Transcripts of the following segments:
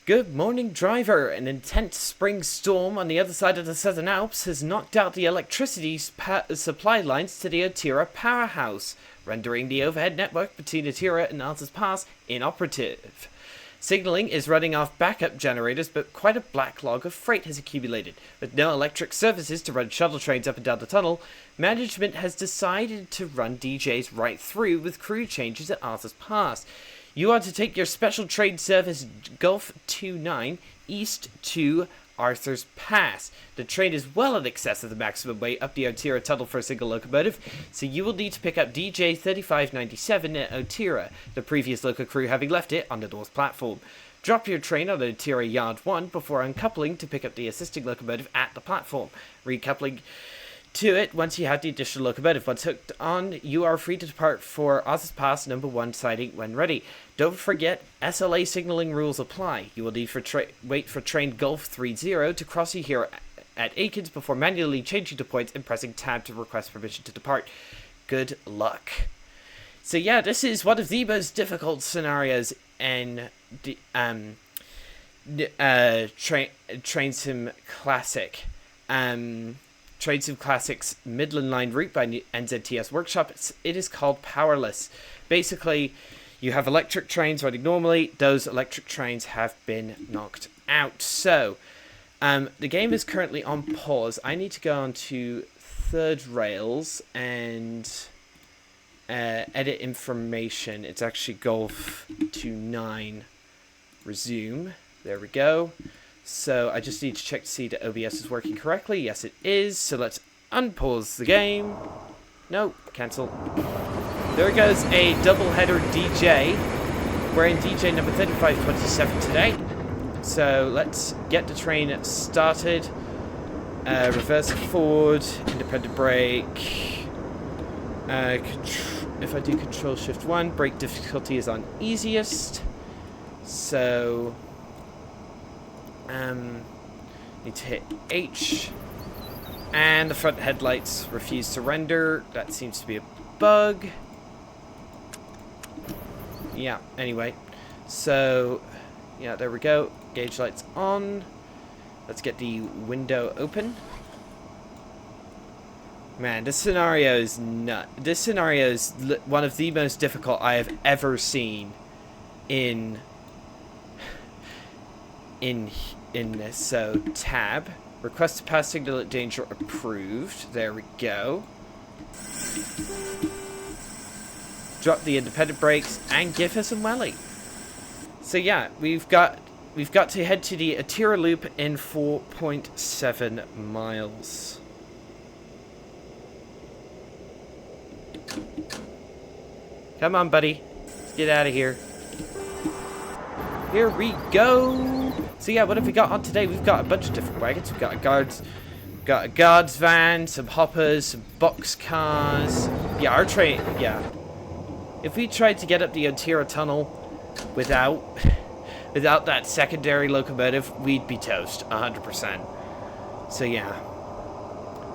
Good morning, driver. An intense spring storm on the other side of the Southern Alps has knocked out the electricity supply lines to the Otira powerhouse, rendering the overhead network between Otira and Alsace Pass inoperative. Signaling is running off backup generators, but quite a backlog of freight has accumulated. With no electric services to run shuttle trains up and down the tunnel, management has decided to run DJs right through with crew changes at Alsace Pass. You are to take your special train service Gulf 29 east to Arthur's Pass. The train is well in excess of the maximum weight up the Otira tunnel for a single locomotive, so you will need to pick up DJ 3597 at Otira, the previous local crew having left it on the north platform. Drop your train on Otira Yard 1 before uncoupling to pick up the assisting locomotive at the platform. Recoupling to it once you have the additional locomotive. Once hooked on, you are free to depart for Alsace Pass number 1 siding when ready. Don't forget, SLA signaling rules apply. You will need to wait for train Gulf 30 to cross you here at Aikens before manually changing to points and pressing tab to request permission to depart. Good luck. So yeah, this is one of the most difficult scenarios in the Train Sim Classic. Train Sim Classic's Midland line route by NZTS Workshop. It is called Powerless. Basically, you have electric trains running normally. Those electric trains have been knocked out. So, the game is currently on pause. I need to go on to third rails and edit information. It's actually Golf 29 resume. There we go. So I just need to check to see that OBS is working correctly. Yes, it is. So let's unpause the game. No, cancel. There goes a double-header DJ. We're in DJ number 3527 today. So let's get the train started. Reverse forward, independent brake. If I do Control Shift 1, brake difficulty is on easiest. So need to hit H, and the front headlights refuse to render. That seems to be a bug. Yeah, anyway, so yeah, there we go. Gauge lights on. Let's get the window open. Man, this scenario is This scenario is one of the most difficult I have ever seen in this. So tab, request to pass signal at danger approved. There we go. Drop the independent brakes and give us a welly. So yeah, we've got to head to the Otira loop in 4.7 miles. Come on, buddy. Let's get out of here. Here we go. So yeah, what have we got on today? We've got a bunch of different wagons. We've got a guards van, some hoppers, some box cars. Yeah, our train. Yeah, if we tried to get up the Otira tunnel without that secondary locomotive, we'd be toast 100%. So yeah,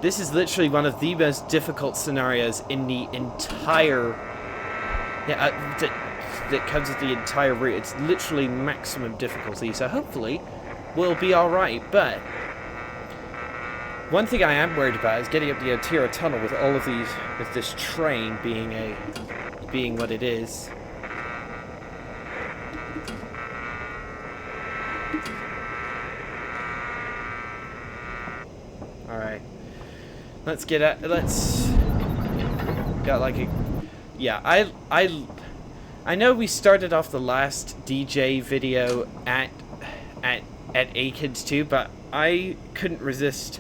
this is literally one of the most difficult scenarios in the entire. That comes with the entire route. It's literally maximum difficulty, so hopefully we'll be alright. But one thing I am worried about is getting up the Otira tunnel with all of these, with this train being what it is. Alright, let's get at, let's got like a, yeah, I know we started off the last DJ video at Aikens too, but I couldn't resist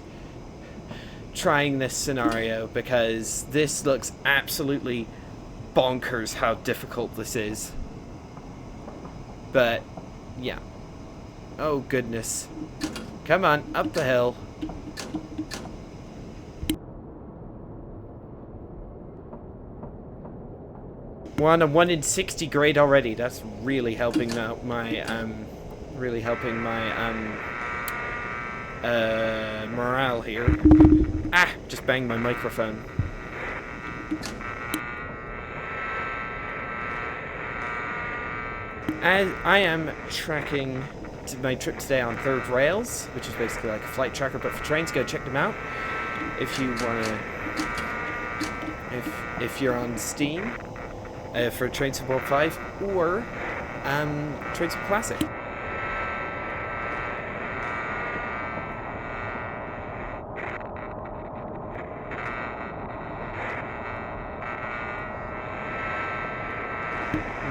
trying this scenario because this looks absolutely bonkers how difficult this is. But yeah. Oh goodness. Come on, up the hill. We're on a 1 in 60 grade already. That's really helping my morale here. Ah, just banged my microphone. As I am tracking my trip today on Third Rails, which is basically like a flight tracker, but for trains. Go check them out if you want to. If you're on Steam for Train Support 5 or Train Support Classic. Come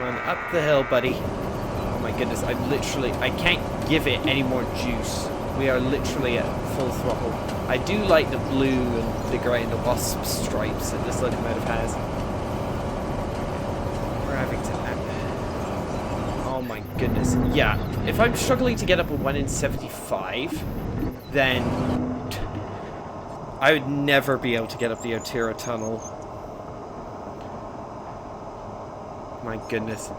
on, up the hill, buddy. Oh my goodness, I can't give it any more juice. We are literally at full throttle. I do like the blue and the grey and the wasp stripes that this locomotive has. We're having to... Oh my goodness. Yeah, if I'm struggling to get up a 1 in 75, then I would never be able to get up the Otira tunnel. My goodness.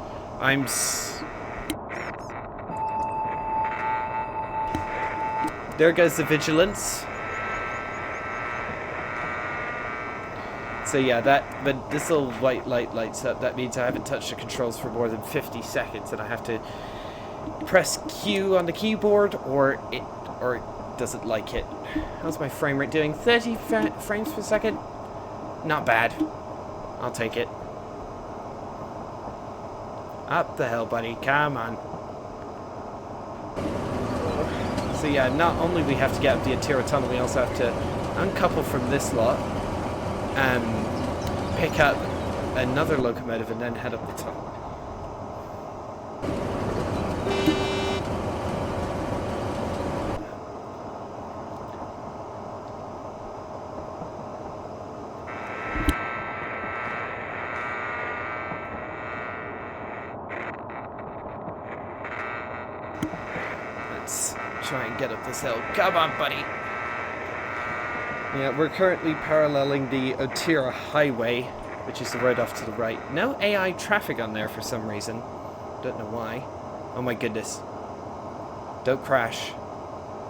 There goes the vigilance. So yeah, but this little white light lights up. That means I haven't touched the controls for more than 50 seconds, and I have to press Q on the keyboard, or it doesn't like it. How's my frame rate doing? 30 frames per second? Not bad. I'll take it. Up the hill, buddy. Come on. So yeah, not only we have to get up the Otira tunnel, we also have to uncouple from this lot, pick up another locomotive, and then head up the tunnel. Let's try and get up this hill. Come on, buddy. Yeah, we're currently paralleling the Otira highway, which is the road off to the right. No AI traffic on there for some reason. Don't know why. Oh my goodness. Don't crash.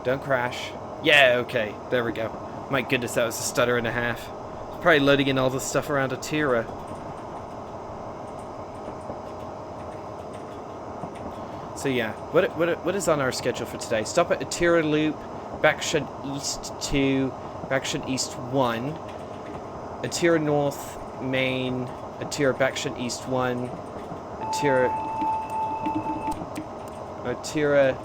Don't crash. Yeah, okay. There we go. My goodness, that was a stutter and a half. It's probably loading in all the stuff around Otira. So yeah, what is on our schedule for today? Stop at Otira Loop, backshunt East 2, backshunt East 1, Otira North, Main, Otira backshunt East 1, Otira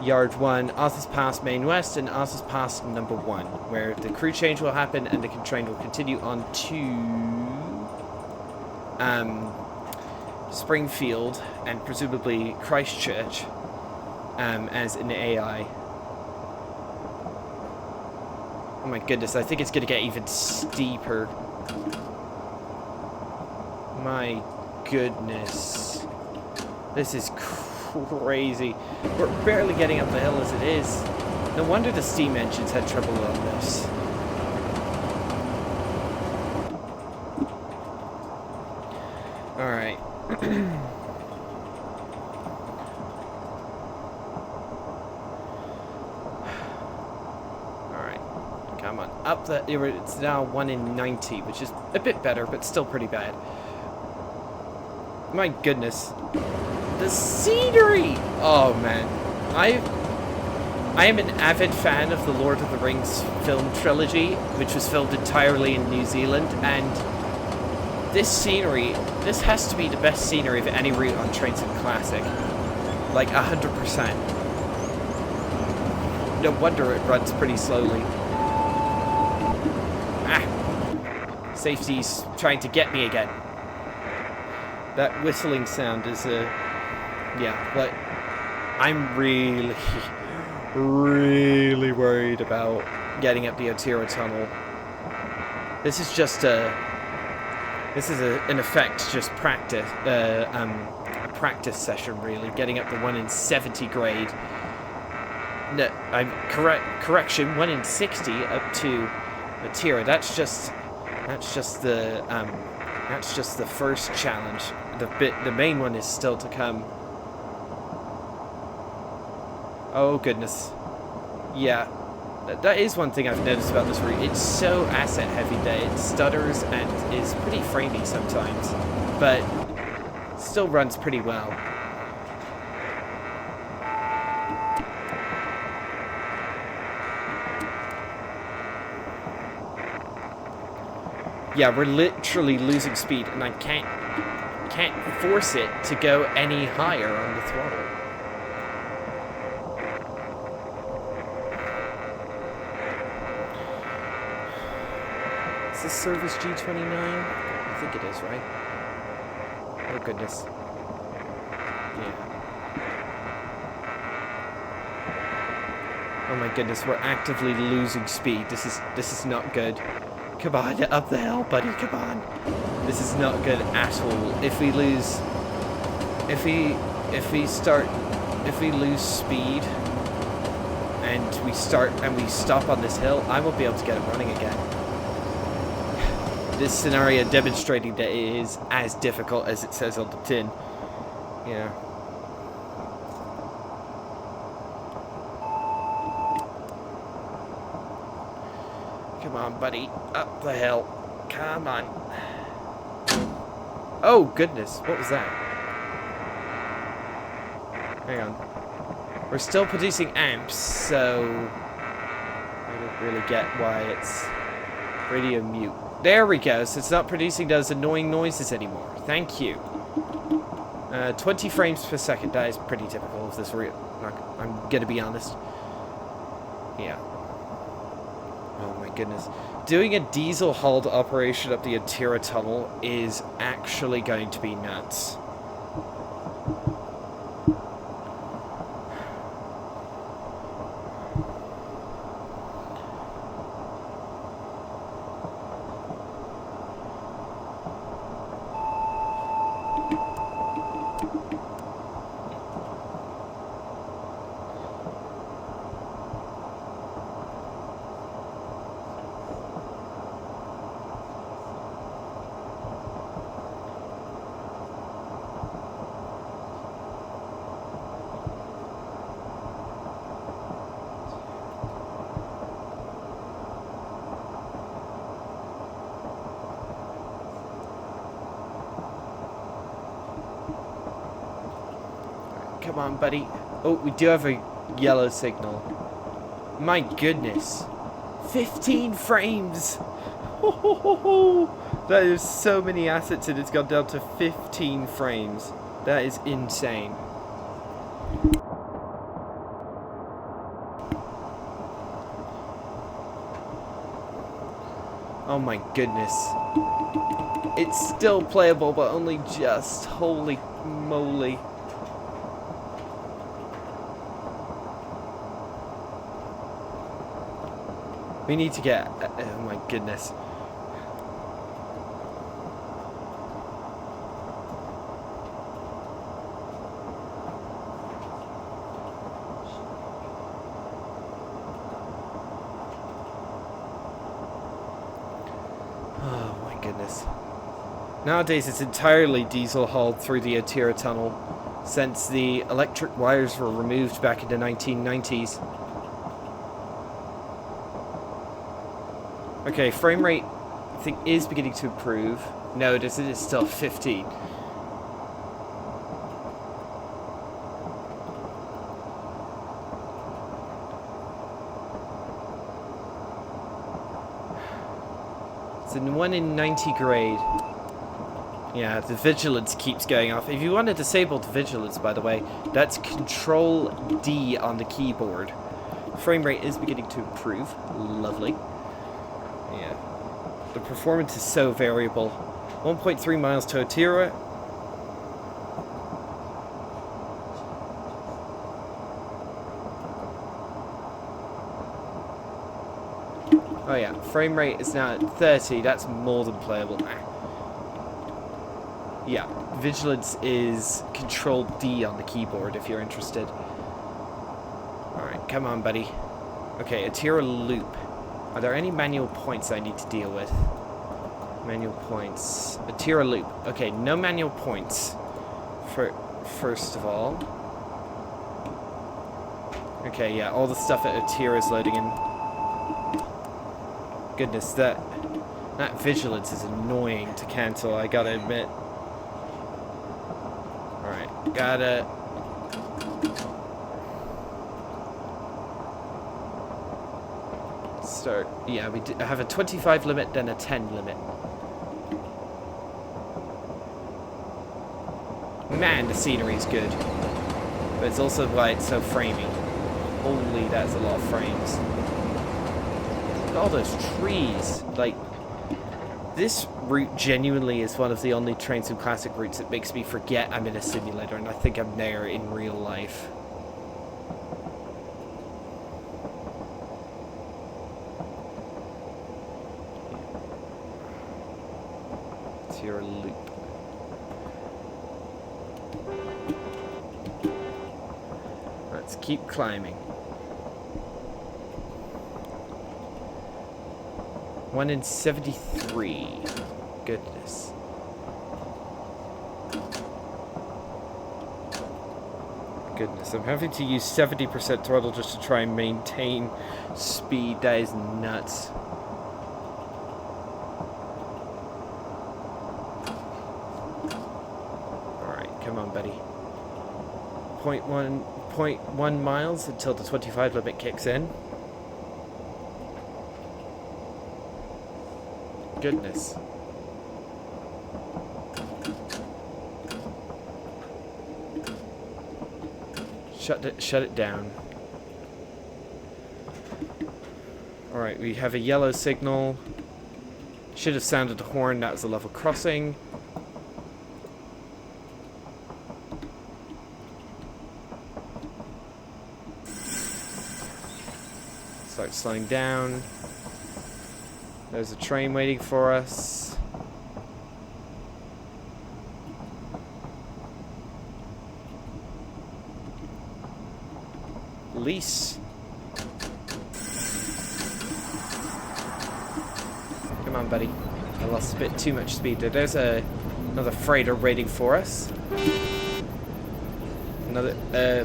Yard 1, Arthur's Pass Main West, and Arthur's Pass number 1, where the crew change will happen and the train will continue on to Springfield and presumably Christchurch as an AI. Oh my goodness, I think it's going to get even steeper. My goodness. This is crazy. We're barely getting up the hill as it is. No wonder the steam engines had trouble on this. Alright. Alright. Come on. Up the... It's now 1 in 90, which is a bit better, but still pretty bad. My goodness. The scenery! Oh, man. I am an avid fan of the Lord of the Rings film trilogy, which was filmed entirely in New Zealand, and this scenery, this has to be the best scenery of any route on Train Sim Classic. Like, 100%. No wonder it runs pretty slowly. Ah! Safety's trying to get me again. That whistling sound is yeah, but I'm really, really worried about getting up the Otira tunnel. This is just an effect, just practice, a practice session really, getting up the 1 in 70 grade. No, I'm correction, 1 in 60 up to Otira. That's just the first challenge. The main one is still to come. Oh goodness. Yeah. That is one thing I've noticed about this route. It's so asset heavy that it stutters and is pretty framey sometimes, but still runs pretty well. Yeah, we're literally losing speed, and I can't force it to go any higher on the throttle. Is this service G29? I think it is, right? Oh goodness. Yeah. Oh my goodness, we're actively losing speed. This is not good. Come on, up the hill, buddy, come on. This is not good at all. If we lose speed and we stop on this hill, I won't be able to get it running again. This scenario demonstrating that it is as difficult as it says on the tin. Yeah. Come on, buddy. Up the hill. Come on. Oh, goodness. What was that? Hang on. We're still producing amps, so I don't really get why it's radio mute. There we go. So it's not producing those annoying noises anymore. Thank you. 20 frames per second. That is pretty typical of this real. I'm gonna be honest. Yeah. Oh my goodness. Doing a diesel-hauled operation up the Otira tunnel is actually going to be nuts. Come on, buddy. Oh, we do have a yellow signal. My goodness. 15 frames! That is so many assets and it's gone down to 15 frames. That is insane. Oh my goodness. It's still playable, but only just. Holy moly. We need to get... oh my goodness. Oh my goodness. Nowadays it's entirely diesel hauled through the Otira tunnel since the electric wires were removed back in the 1990s. Okay, frame rate, I think, is beginning to improve. No, it is still 15. It's a 1 in 90 grade. Yeah, the vigilance keeps going off. If you want to disable the vigilance, by the way, that's Control D on the keyboard. Frame rate is beginning to improve. Lovely. Yeah. The performance is so variable. 1.3 miles to Otira. Oh yeah, frame rate is now at 30. That's more than playable. Yeah, vigilance is Control D on the keyboard if you're interested. Alright, come on, buddy. Okay, Otira loop. Are there any manual points I need to deal with? Manual points. Otira loop. Okay, no manual points. First of all. Okay, yeah, all the stuff at Otira is loading in. Goodness, that vigilance is annoying to cancel, I gotta admit. Alright, gotta... start. Yeah, we have a 25 limit, then a 10 limit. Man, the scenery's good. But it's also why it's so framey. Holy, that's a lot of frames. Look at all those trees. Like, this route genuinely is one of the only Train Sim Classic routes that makes me forget I'm in a simulator and I think I'm there in real life. It's your loop. Let's keep climbing. 1 in 73. Goodness. Goodness, I'm having to use 70% throttle just to try and maintain speed. That is nuts. Alright, come on, buddy. 0.1 miles until the 25 limit kicks in. Goodness. Shut it down. Alright, we have a yellow signal. Should have sounded the horn, that was a level crossing. Start slowing down. There's a train waiting for us. Lease. Come on, buddy. I lost a bit too much speed there. There's another freighter waiting for us. Another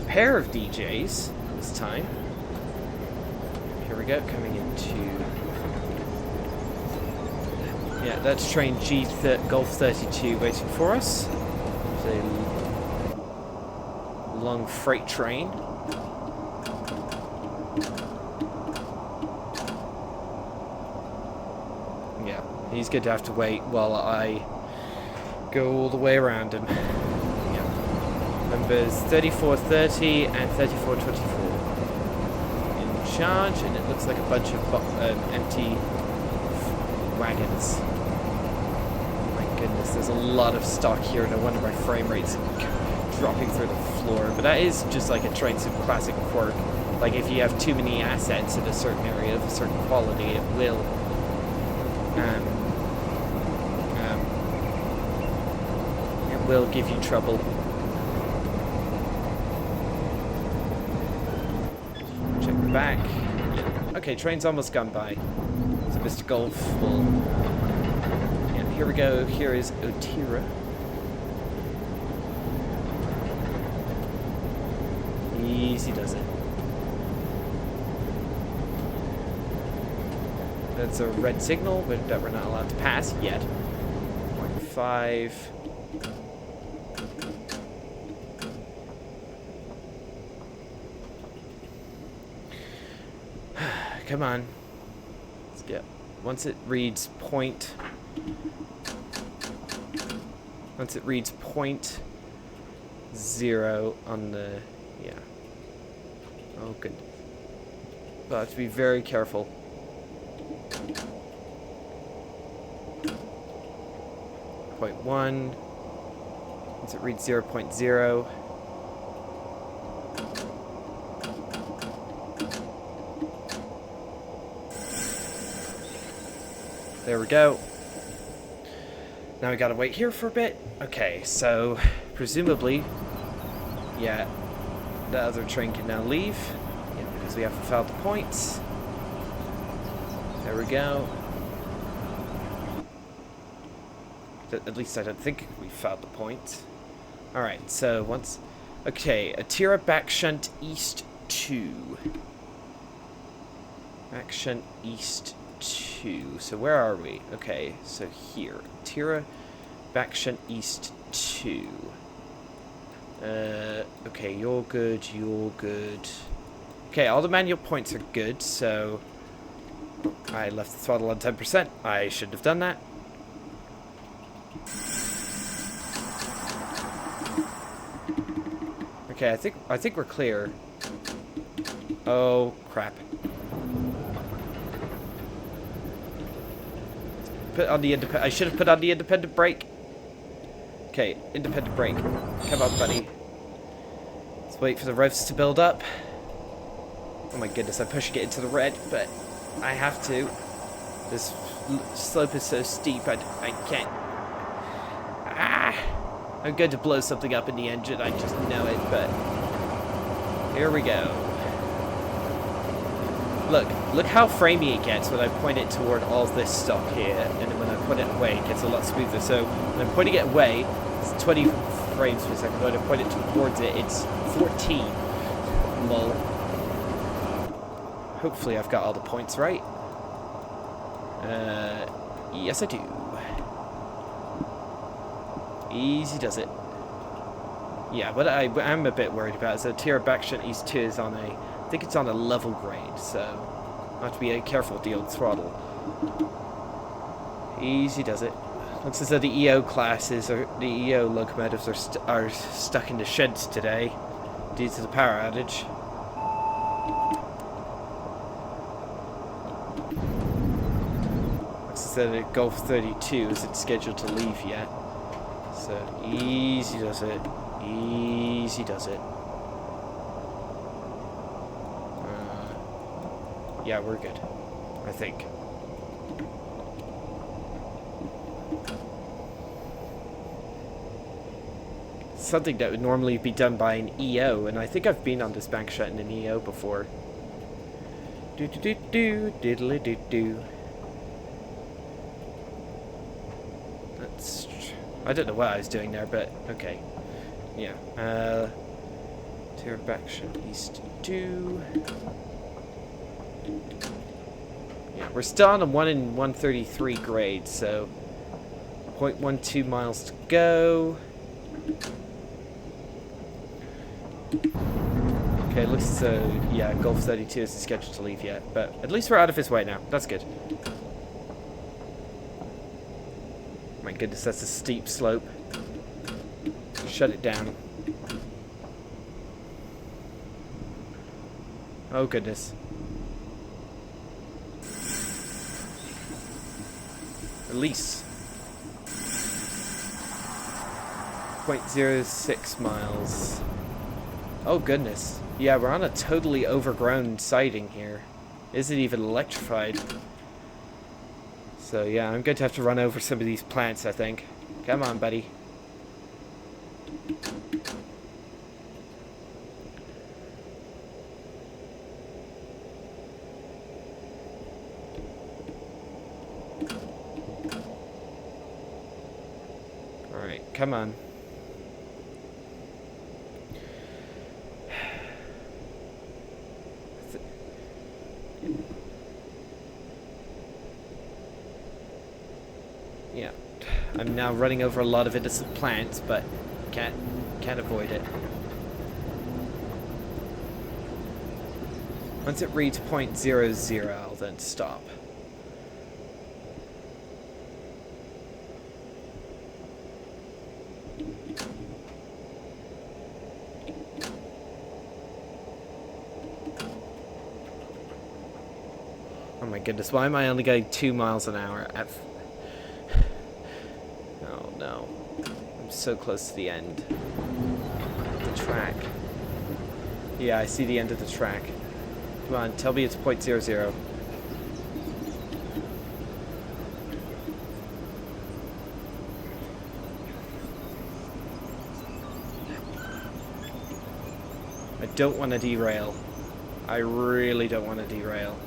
pair of DJs this time. Here we go, coming into... Yeah, that's train Golf 32 waiting for us. It's a long freight train. Yeah, he's going to have to wait while I go all the way around him. Yeah. Numbers 3430 and 3424 in charge, and it looks like a bunch of empty wagons. My goodness, there's a lot of stock here. No wonder my frame rate's dropping through the floor. But that is just like a Train Sim Classic quirk. Like if you have too many assets in a certain area of a certain quality, it will give you trouble. Check the back. Okay, train's almost gone by. So Mr. Golf will... Yeah, here we go. Here is Otira. Easy does it. That's a red signal that we're not allowed to pass yet. 0.5. Come on. Let's get... Once it reads point... Once it reads 0.0 on the... Yeah. Oh, goodness. We'll have to be very careful. .1. Once it reads 0.0. There we go. Now we gotta wait here for a bit. Okay, so presumably, yeah, the other train can now leave. Yeah, because we haven't fouled the points. There we go. At least I don't think we fouled the point. Alright, so once... Okay, Otira back shunt east 2. Back shunt east 2. So where are we? Okay, so here. Otira back shunt east 2. Okay, you're good, you're good. Okay, all the manual points are good, so... I left the throttle on 10%. I shouldn't have done that. Okay, I think we're clear. Oh crap. I should have put on the independent brake. Okay, independent brake. Come on, buddy. Let's wait for the revs to build up. Oh my goodness, I'm pushing it into the red, but I have to. This slope is so steep, I can't. Ah! I'm going to blow something up in the engine, I just know it, but here we go. Look how framey it gets when I point it toward all this stuff here, and then when I put it away, it gets a lot smoother. So when I'm pointing it away, it's 20 frames per second. When I point it towards it, it's 14. Lol. Hopefully I've got all the points right. Yes I do. Easy does it. Yeah, what I'm a bit worried about is that Otira Backshot East 2 is on I think it's on a level grade, so I have to be careful with the old throttle. Easy does it. Looks as though the EO classes, or the EO locomotives are stuck in the sheds today due to the power outage. Looks as though the Golf 32 isn't scheduled to leave yet. So easy does it. Easy does it. Yeah, we're good. I think. Something that would normally be done by an EO, and I think I've been on this bank shot in an EO before. Do do do do diddly do do. That's. I don't know what I was doing there, but okay. Yeah. Otira Backshot East 2. Yeah, we're still on a 1 in 133 grade, so 0.12 miles to go. Okay, looks as though, yeah, Golf 32 isn't scheduled to leave yet, but at least we're out of his way now. That's good. My goodness, that's a steep slope. Shut it down. Oh goodness. Release. 0.06 miles. Oh goodness. Yeah, we're on a totally overgrown siding here. Isn't even electrified. So yeah, I'm going to have to run over some of these plants, I think. Come on, buddy. Alright, come on. Yeah, I'm now running over a lot of innocent plants, but can't avoid it. Once it reads 0.00, I'll then stop. Oh my goodness, why am I only going 2 miles an hour at... Oh no. I'm so close to the end. The track. Yeah, I see the end of the track. Come on, tell me it's 0.00. I don't want to derail. I really don't want to derail.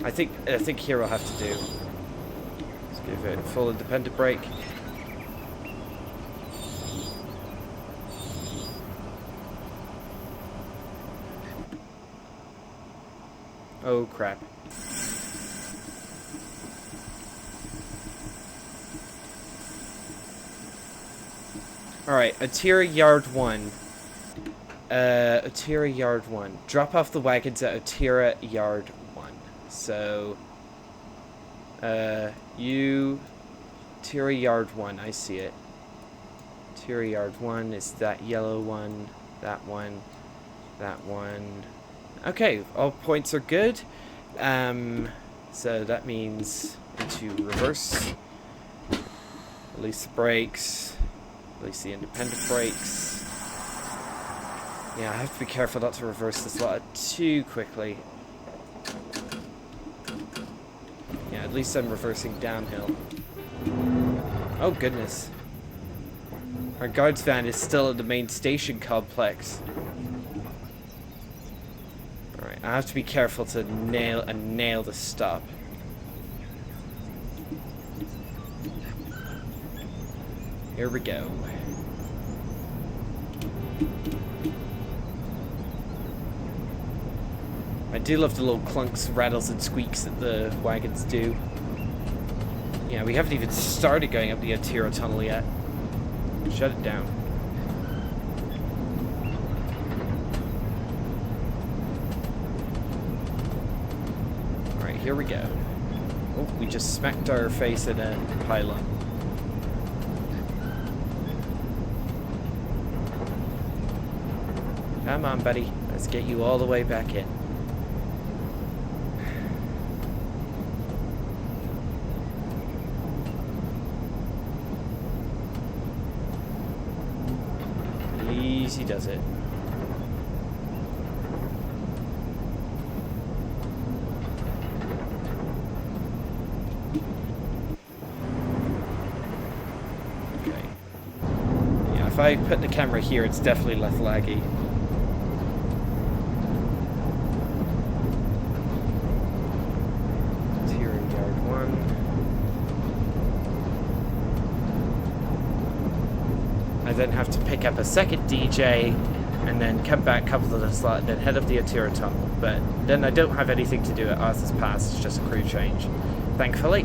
I think here we'll have to do. Let's give it a full independent brake. Oh crap. Alright, Otira Yard 1. Otira Yard 1. Drop off the wagons at Otira Yard 1. So, you... Otira Yard 1, I see it. Otira Yard 1 is that yellow one, that one, that one. Okay, all points are good. So that means into reverse. Release the brakes. Release the independent brakes. Yeah, I have to be careful not to reverse this lot too quickly. Yeah, at least I'm reversing downhill. Oh goodness. Our guards van is still in the main station complex. Alright, I have to be careful to nail the stop. Here we go. I do love the little clunks, rattles, and squeaks that the wagons do. Yeah, we haven't even started going up the Otira tunnel yet. Shut it down. Alright, here we go. Oh, we just smacked our face in a pylon. Come on, buddy. Let's get you all the way back in. Easy does it. Okay. Yeah, if I put the camera here, it's definitely less laggy. I then have to pick up a second DJ and then come back, couple of the slot, and then head up the Otira tunnel. But then I don't have anything to do at Arthur's Pass, it's just a crew change. Thankfully.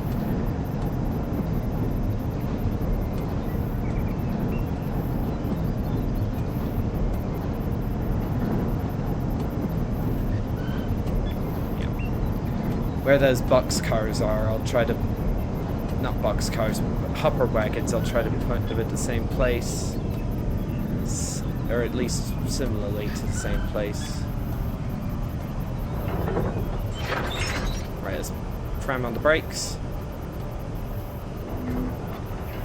Yeah. Where those box cars are, I'll try to... Not box cars, but hopper wagons, I'll try to put them at the same place. Or at least similarly to the same place. Right, let's cram on the brakes.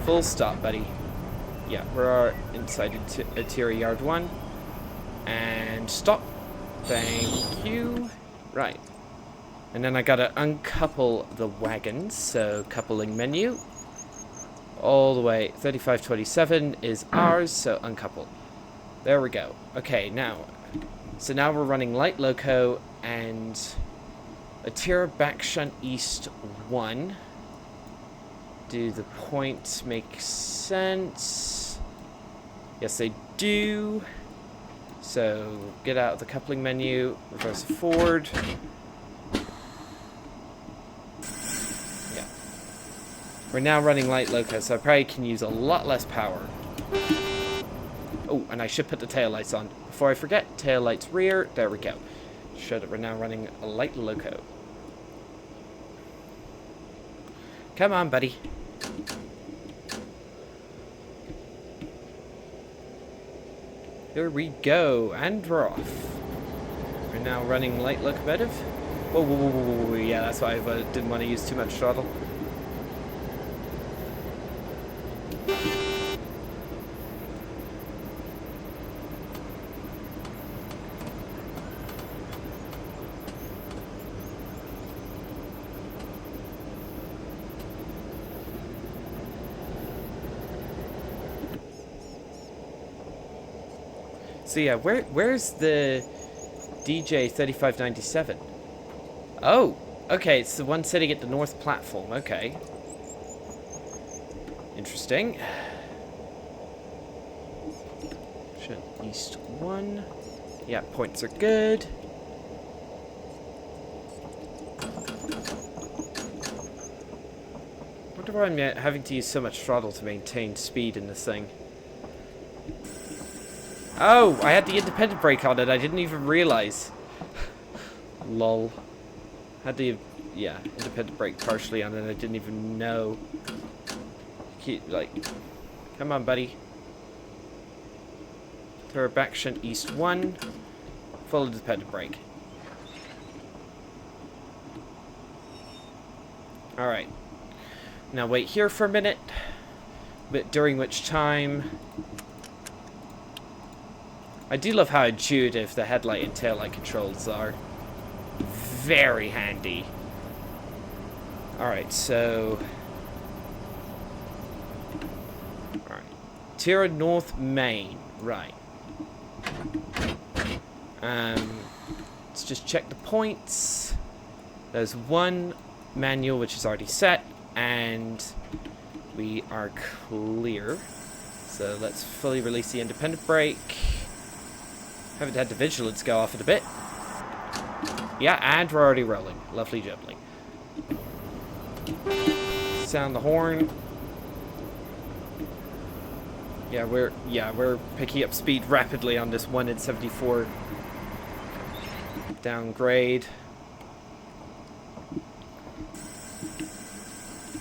Full stop, buddy. Yeah, we're inside Otira Yard 1. And stop. Thank you. Right. And then I gotta uncouple the wagons, so coupling menu. All the way, 3527 is ours, so uncouple. There we go. Okay, now. So now we're running light loco and Otira back shunt east 1. Do the points make sense? Yes, they do. So get out of the coupling menu, reverse forward. Yeah. We're now running light loco, so I probably can use a lot less power. Oh, and I should put the taillights on. Before I forget, taillights rear. There we go. Show that we're now running a light loco. Come on, buddy. Here we go, and we're off. We're now running light locomotive. Whoa, whoa, whoa, whoa, whoa. Yeah, that's why I didn't want to use too much throttle. So yeah, where's the DJ 3597? Oh, okay, it's the one sitting at the north platform. Okay. Interesting. Shunt east 1. Yeah, points are good. Wonder why I'm having to use so much throttle to maintain speed in this thing. Oh, I had the independent brake on it. I didn't even realize. Lol. Had the, yeah, independent brake partially on, and I didn't even know. Like, come on, buddy. Throw back shunt east 1. Full independent brake. Alright. Now wait here for a minute. But during which time... I do love how intuitive the headlight and taillight controls are. Very handy. Alright, so... Alright. Otira North Main. Right. Let's just check the points. There's one manual which is already set, and we are clear. So let's fully release the independent brake. Haven't had the vigilance go off in a bit. Yeah, and we're already rolling. Lovely jubbly. Sound the horn. Yeah, we're picking up speed rapidly on this 1 in 74 downgrade.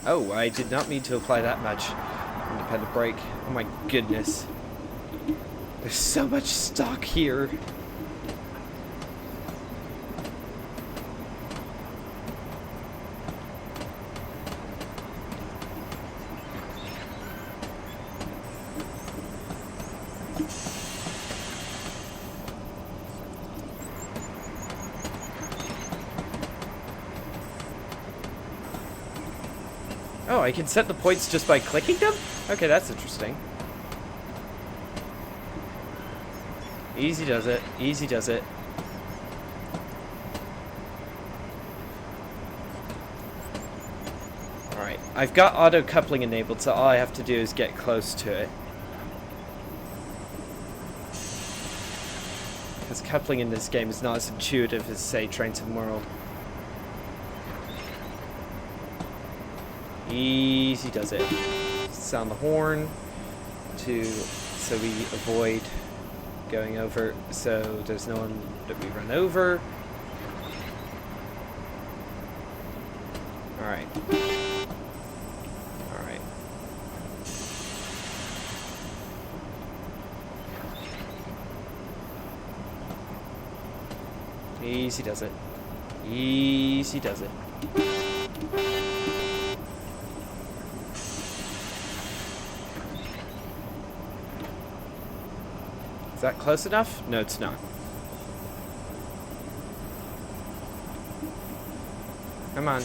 Oh, I did not mean to apply that much independent brake. Oh my goodness. There's so much stock here. Oh, I can set the points just by clicking them? Okay, that's interesting. Easy does it. Easy does it. Alright, I've got auto coupling enabled, so all I have to do is get close to it. Because coupling in this game is not as intuitive as, say, Train Sim World. Easy does it. Sound the horn so we avoid going over, so there's no one that we run over. Alright. Alright. Easy does it. Easy does it. Is that close enough? No, it's not. Come on.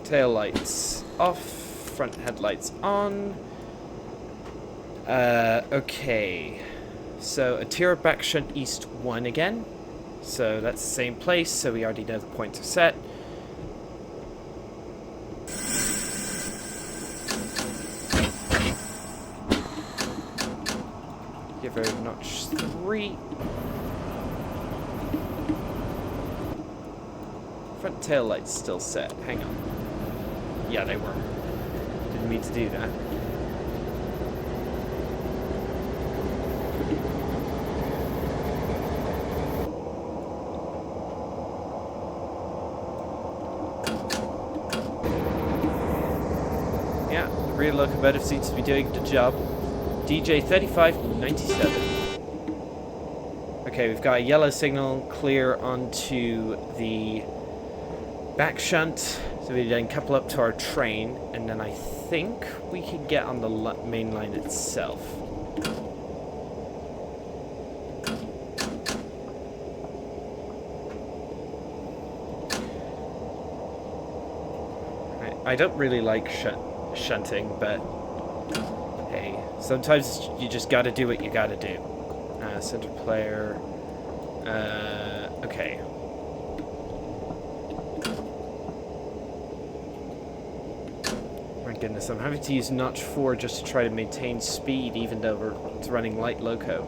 Tail lights off, front headlights on. Okay. So, Otira back shunt east 1 again. So that's the same place, so we already know the points are set. Give her notch 3. Front tail lights still set. Hang on. Yeah, they were. Didn't mean to do that. Rear locomotive seems to be doing the job. DJ 3597. Okay, we've got a yellow signal clear onto the back shunt, so we then couple up to our train, and then I think we can get on the main line itself. I don't really like shunting, but hey, sometimes you just gotta do what you gotta do. Center player. Okay. My goodness, I'm having to use notch 4 just to try to maintain speed, even though it's running light loco.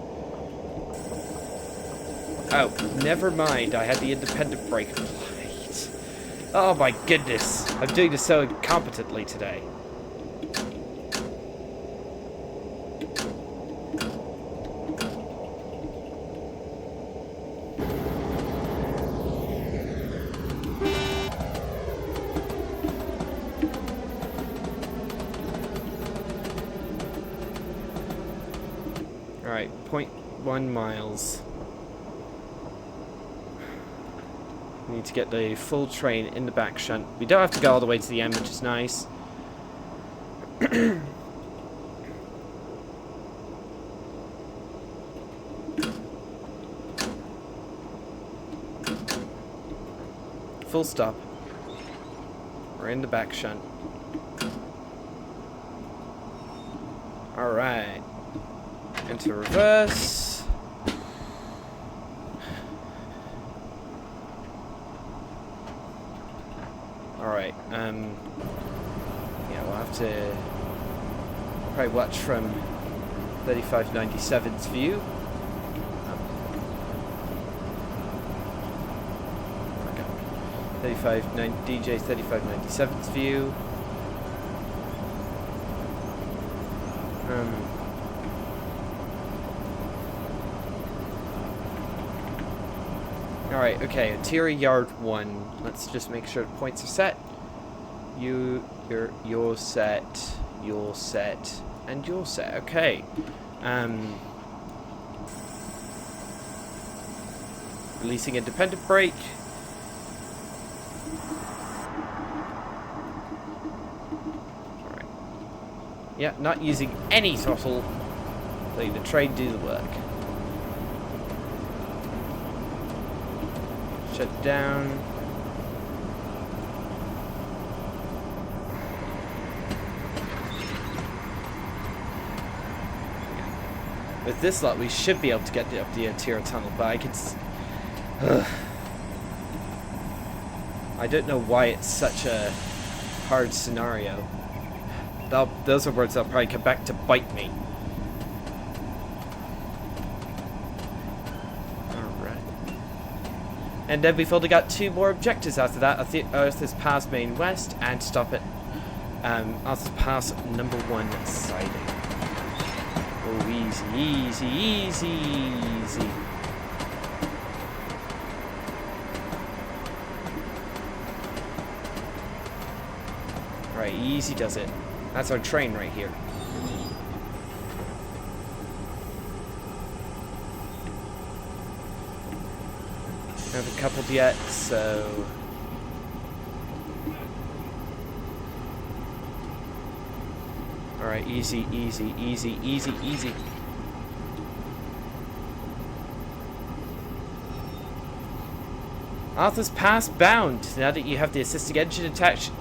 Oh, never mind. I had the independent brake applied. Oh my goodness, I'm doing this so incompetently today. Alright, 0.1 miles. We need to get the full train in the back shunt. We don't have to go all the way to the end, which is nice. Full stop. We're in the back shunt. Alright. Into reverse. Alright, yeah, we'll have to probably watch from 3597's view. Okay. DJ 3597's view. Alright, okay, Otira Yard 1. Let's just make sure the points are set. You're set, you're set, and you're set. Okay. Releasing independent brake. Alright. Yeah, not using any throttle. Letting the train do the work. Shut down. With this lot, we should be able to get up the Otira tunnel, but I can. I don't know why it's such a hard scenario. Those are words that'll probably come back to bite me. And then we've only got 2 more objectives after that. Arthur's Pass Main West and stop at Arthur's Pass number 1 siding. Oh, easy, easy, easy, easy. Right, easy does it. That's our train right here. Haven't coupled yet, so alright, easy, easy, easy, easy, easy. Arthur's Pass bound. Now that you have the assisting engine attached,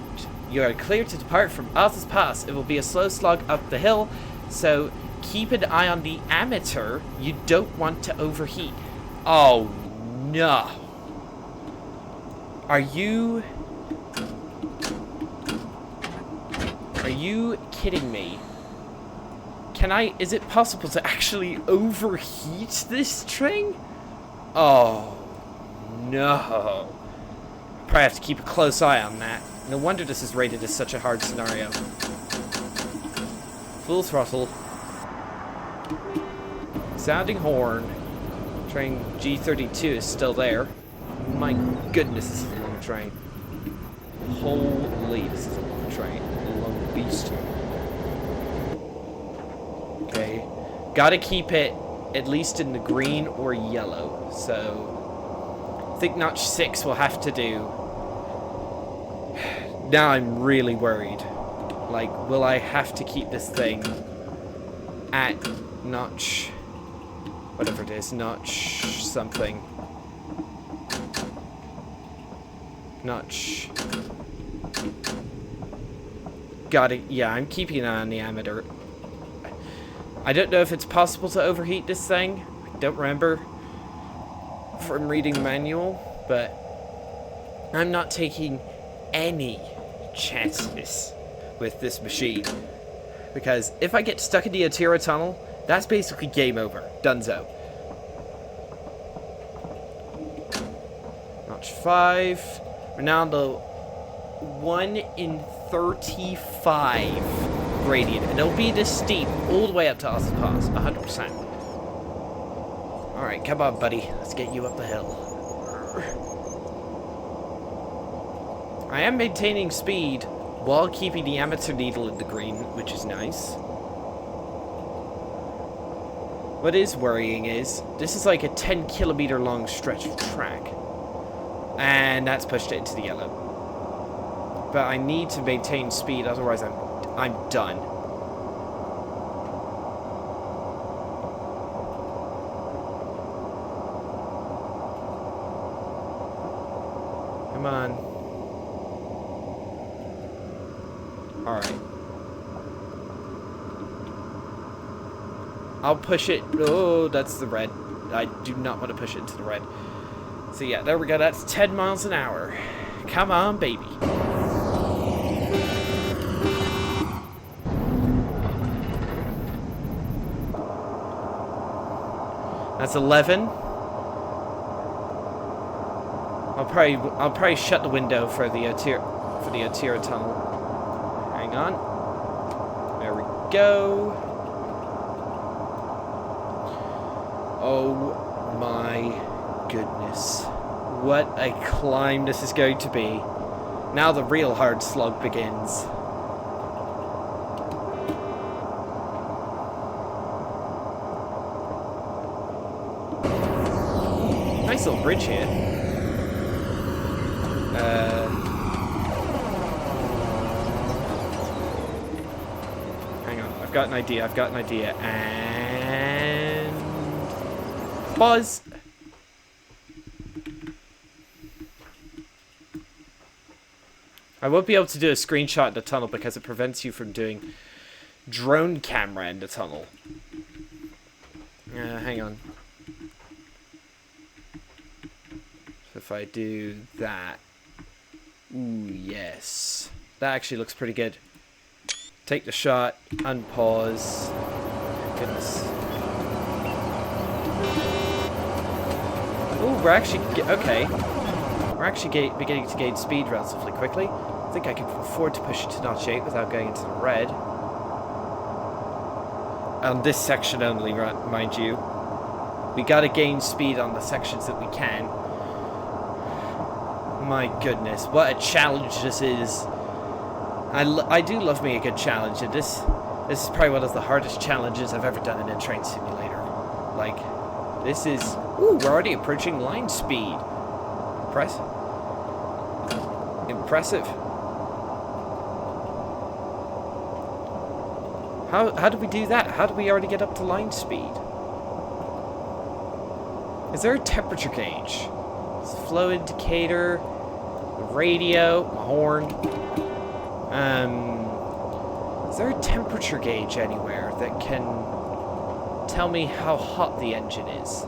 you are clear to depart from Arthur's Pass. It will be a slow slog up the hill, so keep an eye on the ammeter. You don't want to overheat. Oh no. Are you kidding me? Is it possible to actually overheat this train? Oh, no. Probably have to keep a close eye on that. No wonder this is rated as such a hard scenario. Full throttle. Sounding horn. Train G32 is still there. My goodness, this is a long train. Holy, this is a long train. A long beast. Okay. Gotta keep it at least in the green or yellow. So, I think notch 6 will have to do. Now I'm really worried. Like, will I have to keep this thing at notch, whatever it is, notch something. Notch. Got it. Yeah, I'm keeping an eye on the ammeter. I don't know if it's possible to overheat this thing. I don't remember from reading the manual, but I'm not taking any chances with this machine. Because if I get stuck in the Otira tunnel, that's basically game over. Dunzo. Notch 5. Ronaldo, 1 in 35 gradient. And it'll be this steep all the way up to Arthur's Pass. 100%. Alright, come on, buddy. Let's get you up the hill. I am maintaining speed while keeping the ammeter needle in the green, which is nice. What is worrying is, this is like a 10-kilometer long stretch of track. And that's pushed it into the yellow. But I need to maintain speed, otherwise I'm done. Come on. Alright. I'll push it. Oh, that's the red. I do not want to push it into the red. So yeah, there we go. That's 10 miles an hour. Come on, baby. That's 11. I'll probably shut the window for the Otira tunnel. Hang on. There we go. Oh my goodness. What a climb this is going to be. Now the real hard slog begins. Nice little bridge here. Hang on, I've got an idea, and... Buzz! I won't be able to do a screenshot in the tunnel because it prevents you from doing drone camera in the tunnel. Hang on. So if I do that... Ooh, yes. That actually looks pretty good. Take the shot, unpause. Goodness. Ooh, we're actually... Okay. We're actually beginning to gain speed relatively quickly. I think I can afford to push it to notch 8 without going into the red. On this section only, mind you. We gotta gain speed on the sections that we can. My goodness, what a challenge this is. I do love me a good challenge, and this is probably one of the hardest challenges I've ever done in a train simulator. Like, this is... Ooh, we're already approaching line speed. Impressive. How did we do that? How did we already get up to line speed? Is there a temperature gauge? Flow indicator, radio, horn. Is there a temperature gauge anywhere that can tell me how hot the engine is?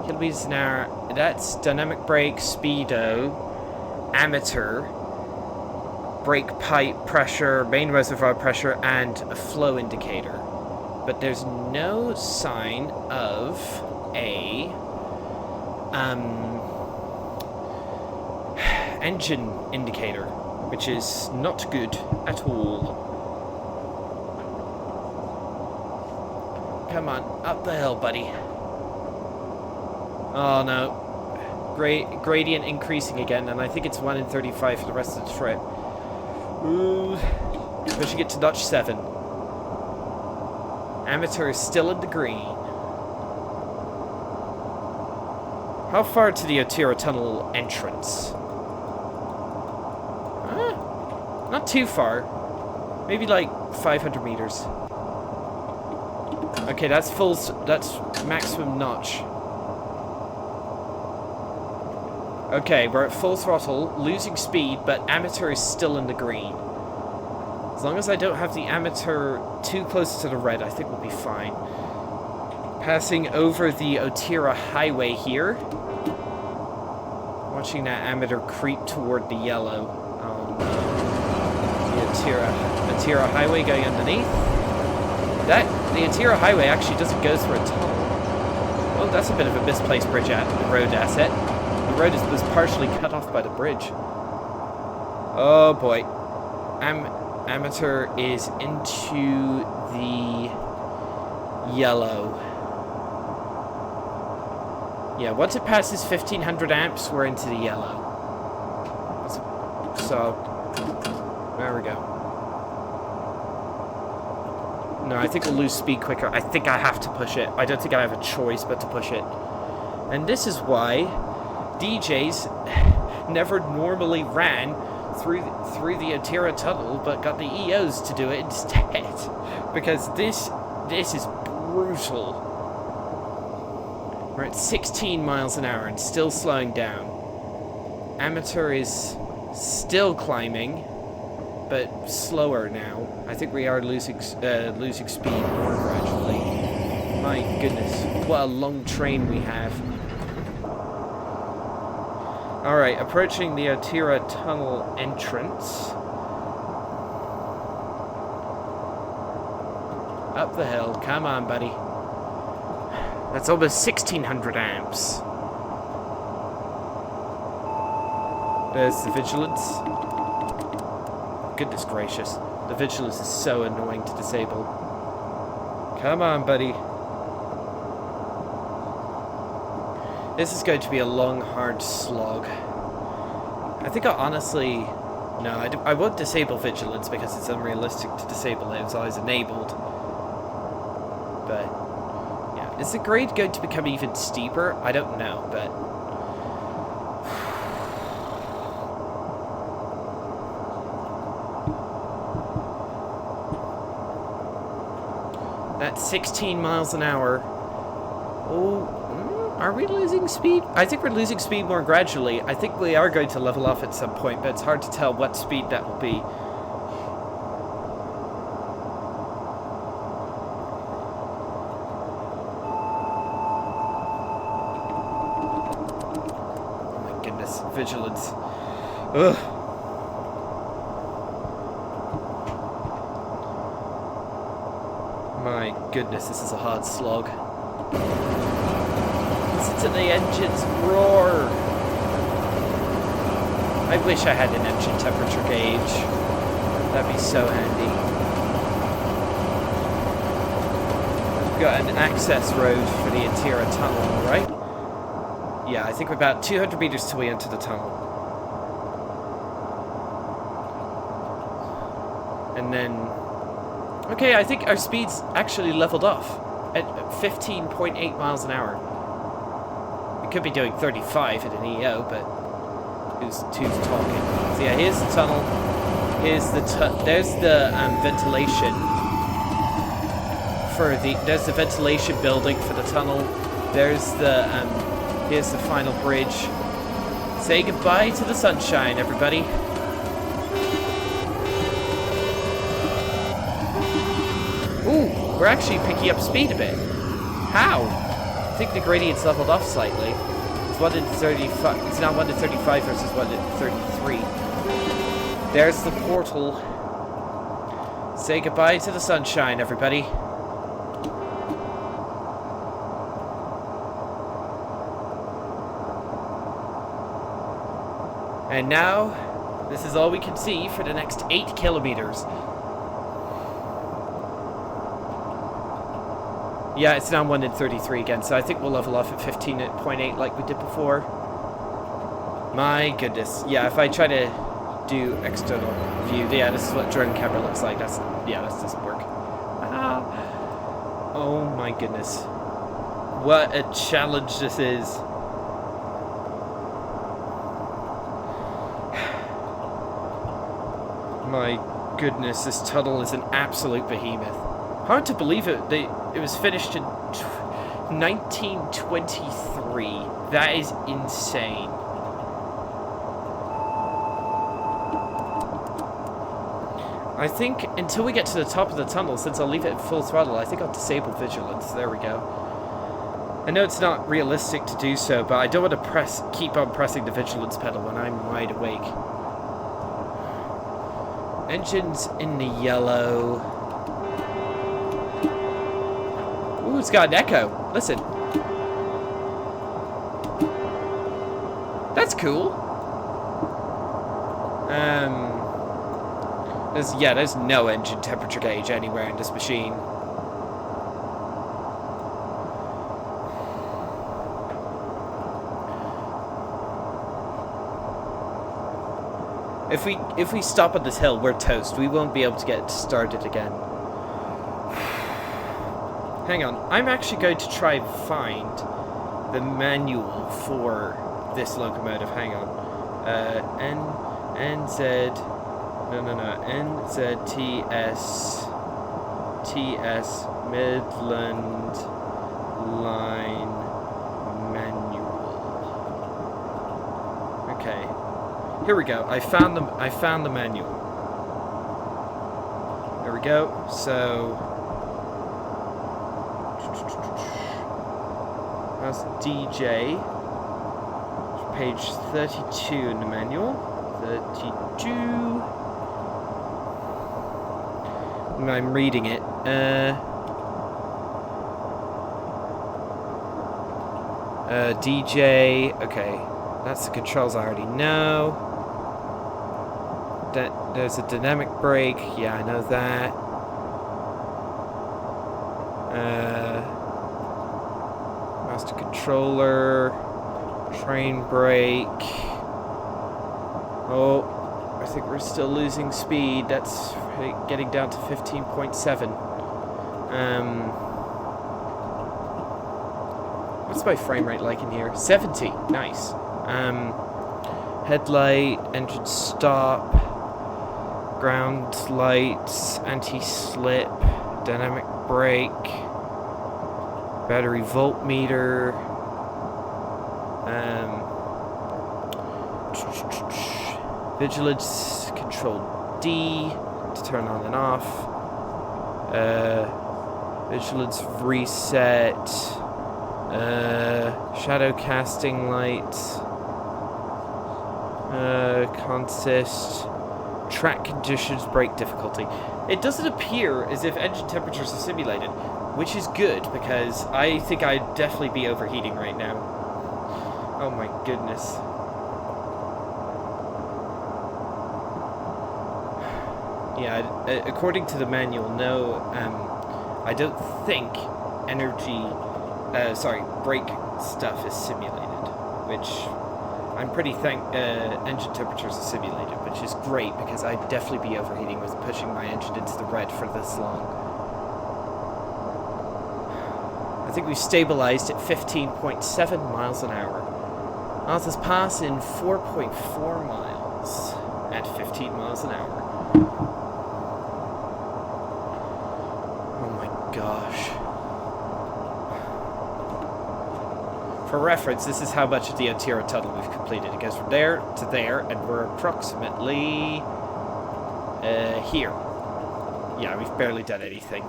Kilometers an hour. That's dynamic brake, speedo, ammeter, brake pipe pressure, main reservoir pressure, and a flow indicator. But there's no sign of a engine indicator, which is not good at all. Come on, up the hill, buddy. Oh no. Gradient increasing again, and I think it's 1 in 35 for the rest of the trip. Ooh. Pushing it to notch 7. Amateur is still in the green. How far to the Otira tunnel entrance? Not too far. Maybe like 500 meters. Okay, that's maximum notch. Okay, we're at full throttle, losing speed, but amateur is still in the green. As long as I don't have the amateur too close to the red, I think we'll be fine. Passing over the Otira highway here. Watching that amateur creep toward the yellow. The Otira highway going underneath. The Otira highway actually doesn't go through a tunnel. Oh, that's a bit of a misplaced road asset. The road was partially cut off by the bridge. Oh boy. Amateur is into the yellow. Yeah, once it passes 1500 amps, we're into the yellow. So, there we go. No, I think we'll lose speed quicker. I think I have to push it. I don't think I have a choice but to push it. And this is why DJs never normally ran through the Otira tunnel, but got the EOs to do it instead. Because this is brutal. We're at 16 miles an hour and still slowing down. Amateur is still climbing, but slower now. I think we are losing speed more gradually. My goodness, what a long train we have. Alright, approaching the Otira tunnel entrance. Up the hill, come on buddy. That's almost 1600 amps. There's the vigilance. Goodness gracious. The vigilance is so annoying to disable. Come on, buddy. This is going to be a long, hard slog. I think I won't disable vigilance because it's unrealistic to disable it. It's always enabled. But, yeah. Is the grade going to become even steeper? I don't know, but... At 16 miles an hour. Oh, are we losing speed? I think we're losing speed more gradually. I think we are going to level off at some point, but it's hard to tell what speed that will be. Oh my goodness, vigilance. Ugh. My goodness, this is a hard slog. Listen to the engines roar. I wish I had an engine temperature gauge. That'd be so handy. We've got an access road for the Otira tunnel, right? Yeah, I think we're about 200 meters till we enter the tunnel. And then... Okay, I think our speed's actually leveled off at 15.8 miles an hour. We could be doing 35 at an EO, but who's talking? So yeah, here's the tunnel. Here's there's the ventilation for there's the ventilation building for the tunnel. There's the here's the final bridge. Say goodbye to the sunshine, everybody. Ooh, we're actually picking up speed a bit. How? I think the gradient's leveled off slightly. It's 1 in 35. It's now 1 to 35 versus 1 to 33. There's the portal. Say goodbye to the sunshine, everybody. And now, this is all we can see for the next 8 kilometers. Yeah, it's now 1 in 33 again, so I think we'll level off at 15.8 like we did before. My goodness. Yeah, if I try to do external view, yeah, this is what drone camera looks like. That doesn't work. Ah. Oh my goodness. What a challenge this is. My goodness, this tunnel is an absolute behemoth. Hard to believe it. It was finished in 1923. That is insane. I think until we get to the top of the tunnel, since I'll leave it at full throttle, I think I'll disable vigilance. There we go. I know it's not realistic to do so, but I don't want to keep on pressing the vigilance pedal when I'm wide awake. Engines in the yellow. Ooh, it's got an echo. Listen. That's cool. There's no engine temperature gauge anywhere in this machine. If we stop on this hill, we're toast. We won't be able to get started again. Hang on. I'm actually going to try and find the manual for this locomotive. Hang on. NZTS Midland Line Manual. Okay. Here we go. I found the manual. There we go. So that's DJ. Page 32 in the manual. 32. I'm reading it. DJ. Okay, that's the controls I already know. There's a dynamic brake. Yeah, I know that. Master controller. Train brake. Oh, I think we're still losing speed. That's getting down to 15.7. What's my frame rate like in here? 70. Nice. Headlight, engine stop, ground lights, anti-slip, dynamic brake, battery voltmeter. Vigilance control D to turn on and off. Vigilance reset. Shadow casting light. Consist. Track conditions, brake difficulty. It doesn't appear as if engine temperatures are simulated, which is good because I think I'd definitely be overheating right now. Oh my goodness. Yeah, according to the manual, no, I don't think brake stuff is simulated, which I'm pretty engine temperatures are simulated, which is great because I'd definitely be overheating with pushing my engine into the red for this long. I think we've stabilized at 15.7 miles an hour. Arthur's Pass in 4.4 miles at 15 miles an hour. Oh my gosh. For reference, this is how much of the Otira tunnel we've completed. It goes from there to there, and we're approximately here. Yeah, we've barely done anything.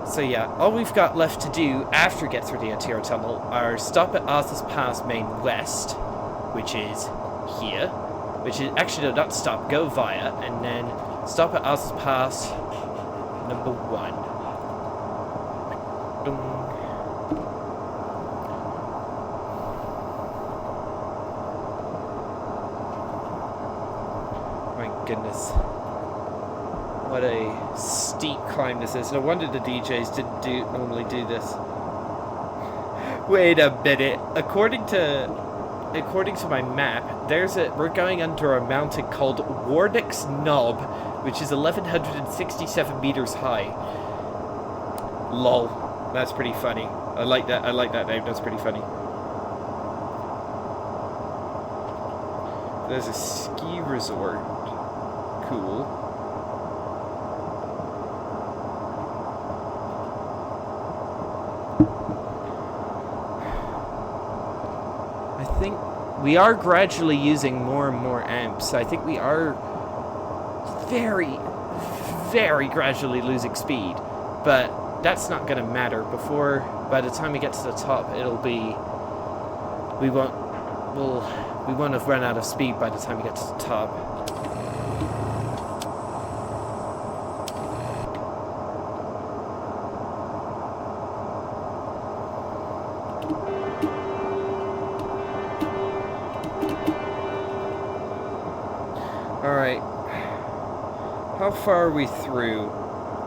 So yeah, all we've got left to do after get through the Otira tunnel are stop at Arthur's Pass Main West, which is here. Which is actually no, not stop, go via, and then stop at Arthur's Pass number 1. My goodness. What a steep climb this is. No wonder the DJs didn't normally do this. Wait a minute. According to my map, we're going under a mountain called Warnick's Knob, which is 1,167 meters high. Lol. That's pretty funny. I like that name. That's pretty funny. There's a ski resort. Cool. I think we are gradually using more and more amps. I think we are very, very gradually losing speed. But that's not going to matter. By the time we get to the top, it'll be... We won't have run out of speed by the time we get to the top. Alright. How far are we through?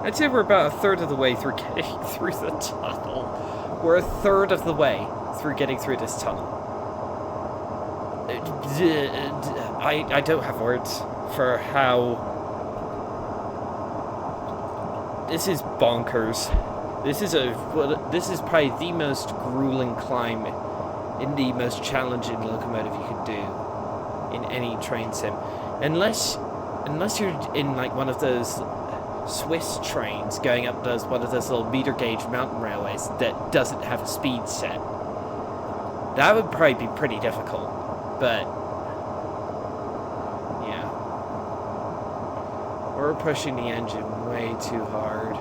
I'd say we're about a third of the way through getting through the tunnel. We're a third of the way through getting through this tunnel. I don't have words for how This is bonkers. This is probably the most grueling climb in the most challenging locomotive you can do in any train sim. Unless you're in like one of those Swiss trains going up one of those little meter gauge mountain railways that doesn't have a speed set. That would probably be pretty difficult, but yeah. We're pushing the engine way too hard.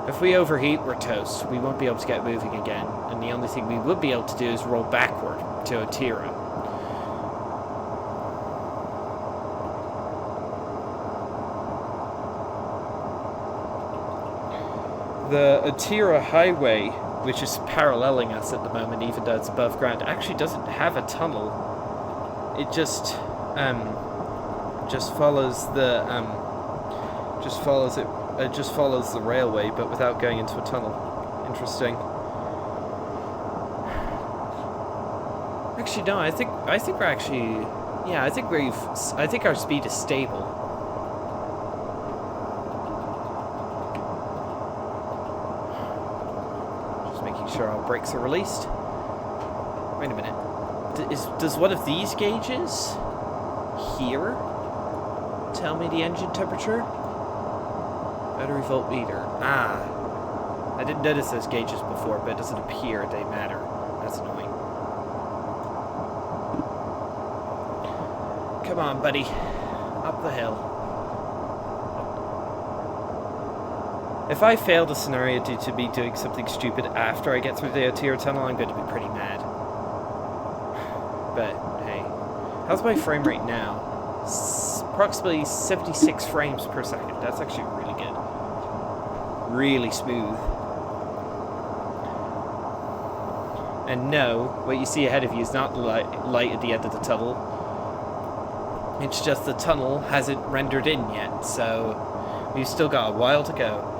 If we overheat, we're toast. We won't be able to get moving again, and the only thing we would be able to do is roll backward to Otira. The Otira highway, which is paralleling us at the moment, even though it's above ground, actually doesn't have a tunnel. It just follows the railway, but without going into a tunnel. Interesting. Actually, no. I think we're actually. Yeah, I think our speed is stable. Sure, our brakes are released. Wait a minute. Does one of these gauges here tell me the engine temperature? Battery voltmeter. Ah. I didn't notice those gauges before, but it doesn't appear they matter. That's annoying. Come on, buddy. Up the hill. If I fail the scenario due to me doing something stupid after I get through the Otira tunnel, I'm going to be pretty mad. But, hey. How's my frame rate now? Approximately 76 frames per second. That's actually really good. Really smooth. And no, what you see ahead of you is not the light at the end of the tunnel. It's just the tunnel hasn't rendered in yet, so we've still got a while to go.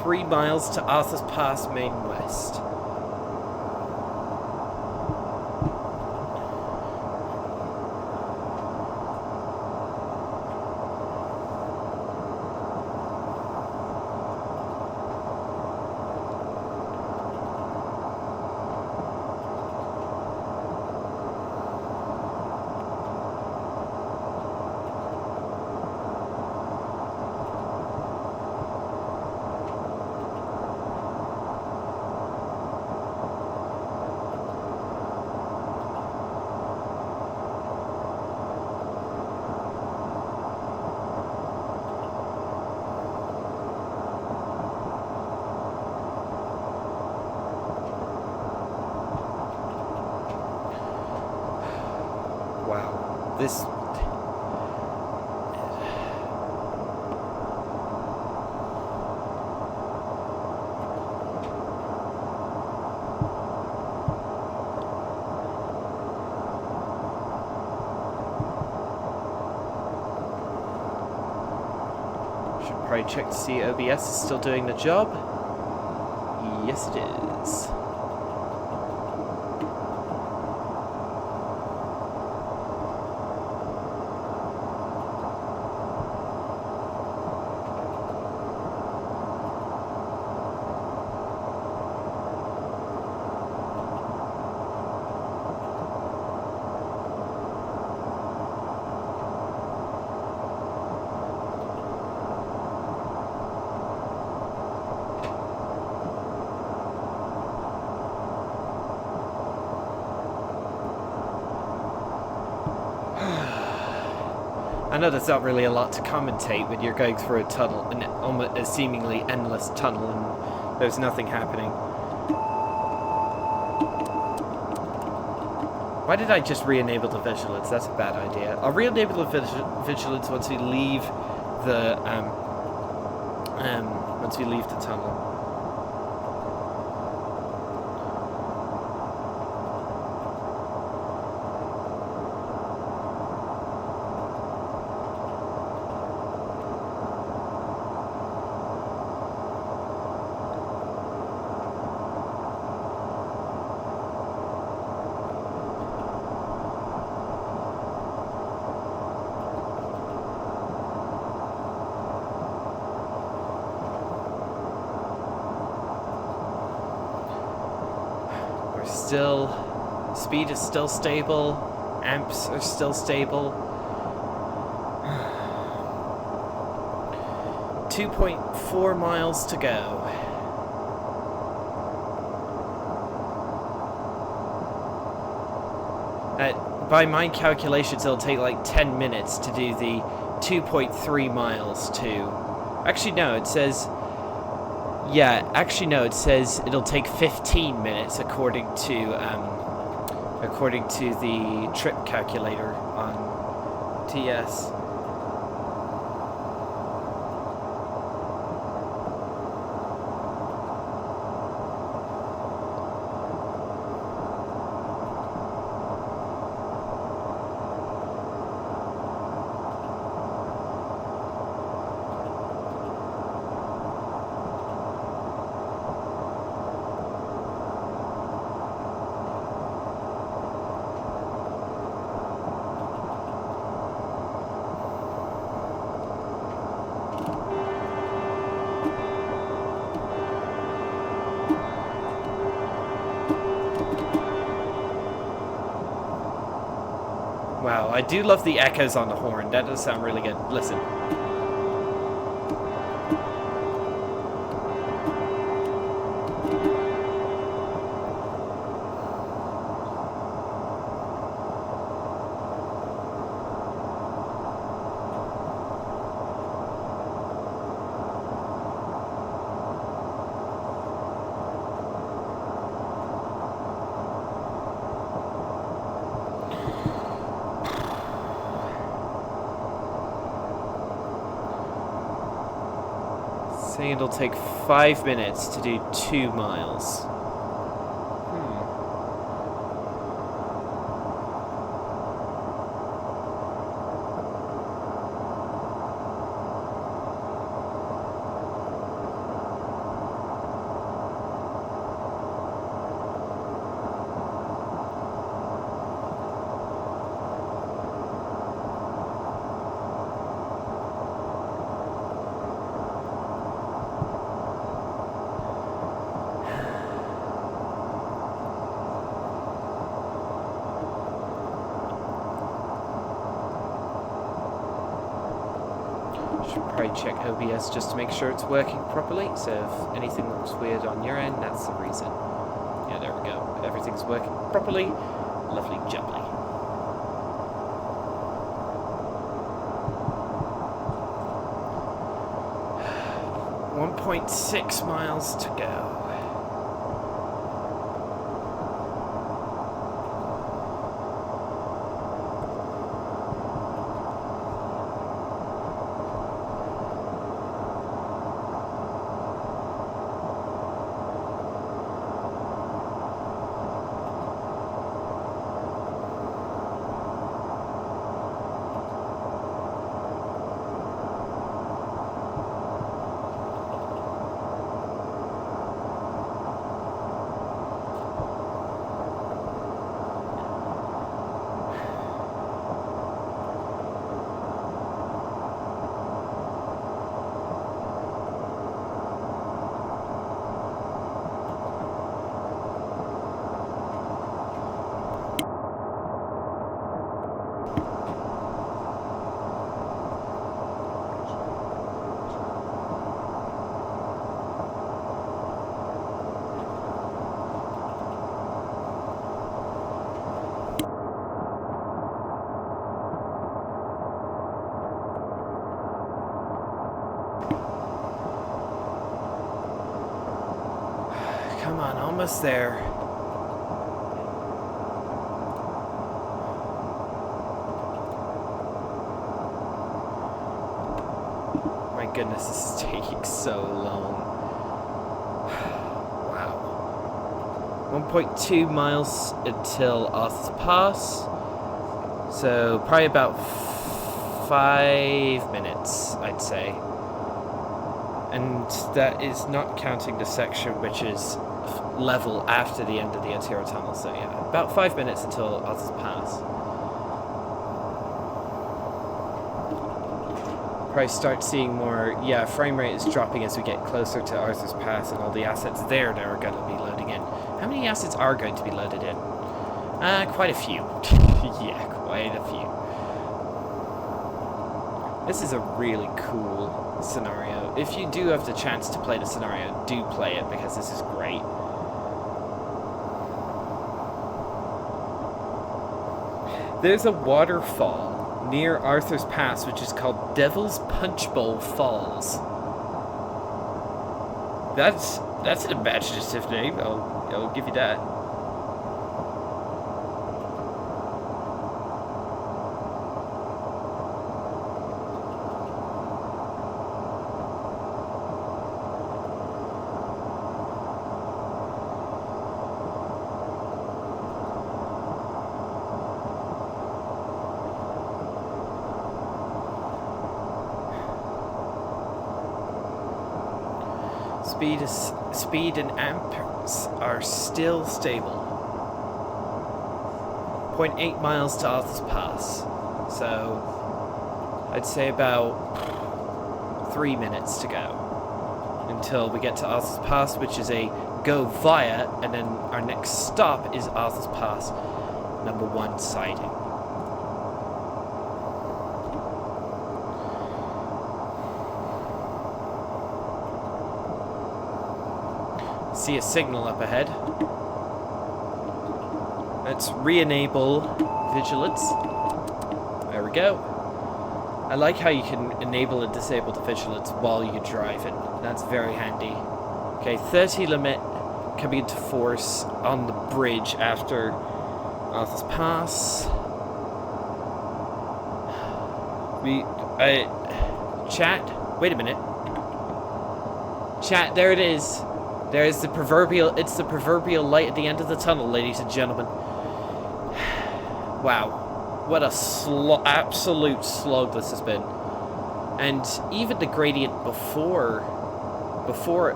Three miles to Arthur's Pass, Main West. This... Should probably check to see OBS is still doing the job. Yes, it is. I know there's not really a lot to commentate when you're going through a tunnel, a seemingly endless tunnel, and there's nothing happening. Why did I just re-enable the vigilance? That's a bad idea. I'll re-enable the vigilance once we leave the tunnel. Speed is still stable. Amps are still stable. 2.4 miles to go. By my calculations, it'll take like 10 minutes to do the 2.3 miles to... Actually, no, it says... Yeah, actually, no, it says it'll take 15 minutes according to the trip calculator on TS. Wow, I do love the echoes on the horn. That does sound really good. Listen. Saying it'll take 5 minutes to do 2 miles. Should probably check OBS just to make sure it's working properly. So if anything looks weird on your end, that's the reason. Yeah, there we go. Everything's working properly. Lovely jubbly. .6 miles to go. Come on, almost there. My goodness, this is taking so long. Wow. 1.2 miles until Arthur's Pass. So probably about 5 minutes, I'd say. And that is not counting the section which is level after the end of the Otira tunnel. So yeah, about 5 minutes until Arthur's Pass. Probably start seeing more, frame rate is dropping as we get closer to Arthur's Pass and all the assets there that are going to be loading in. How many assets are going to be loaded in? Quite a few. Yeah, quite a few. This is a really cool scenario. If you do have the chance to play the scenario, do play it because this is great. There's a waterfall near Arthur's Pass which is called Devil's Punch Bowl Falls. That's an imaginative name, I'll give you that. Speed and amps are still stable. 0.8 miles to Arthur's Pass. So I'd say about 3 minutes to go until we get to Arthur's Pass, which is a go via, and then our next stop is Arthur's Pass number 1 siding. See a signal up ahead. Let's re-enable vigilance. There we go. I like how you can enable and disable the vigilance while you're driving. That's very handy. Okay, 30 limit coming into force on the bridge after Arthur's Pass. Chat, wait a minute. Chat, there it is. There's the proverbial, it's the proverbial light at the end of the tunnel, ladies and gentlemen. Wow. What a absolute slog this has been. And even the gradient before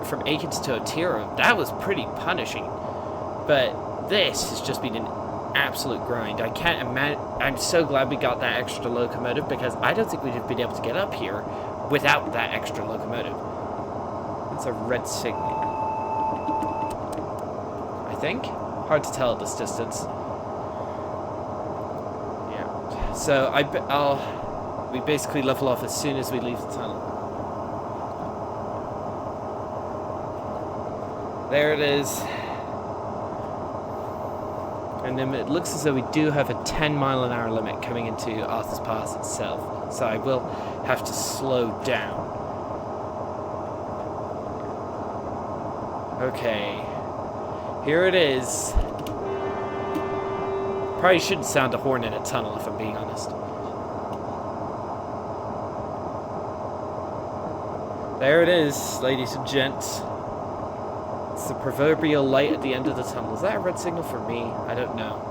from Akins to Otira, that was pretty punishing. But this has just been an absolute grind. I can't imagine, I'm so glad we got that extra locomotive because I don't think we'd have been able to get up here without that extra locomotive. That's a red signal. I think. Hard to tell at this distance. Yeah. So we basically level off as soon as we leave the tunnel. There it is. And then it looks as though we do have a 10-mile-an-hour limit coming into Arthur's Pass itself. So I will have to slow down. Okay. Here it is. Probably shouldn't sound a horn in a tunnel if I'm being honest. There it is, ladies and gents. It's the proverbial light at the end of the tunnel. Is that a red signal for me? I don't know.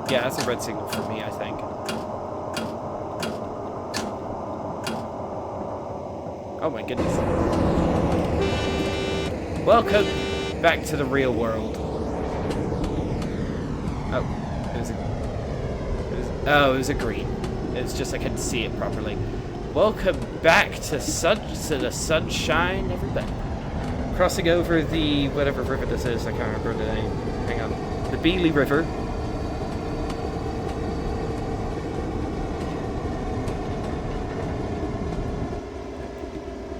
Yeah, that's a red signal for me, I think. Oh my goodness. Welcome back to the real world. Oh, it was a green. It's just I couldn't see it properly. Welcome back to the sunshine, everybody. Crossing over the whatever river this is, I can't remember the name. Hang on. The Beely River.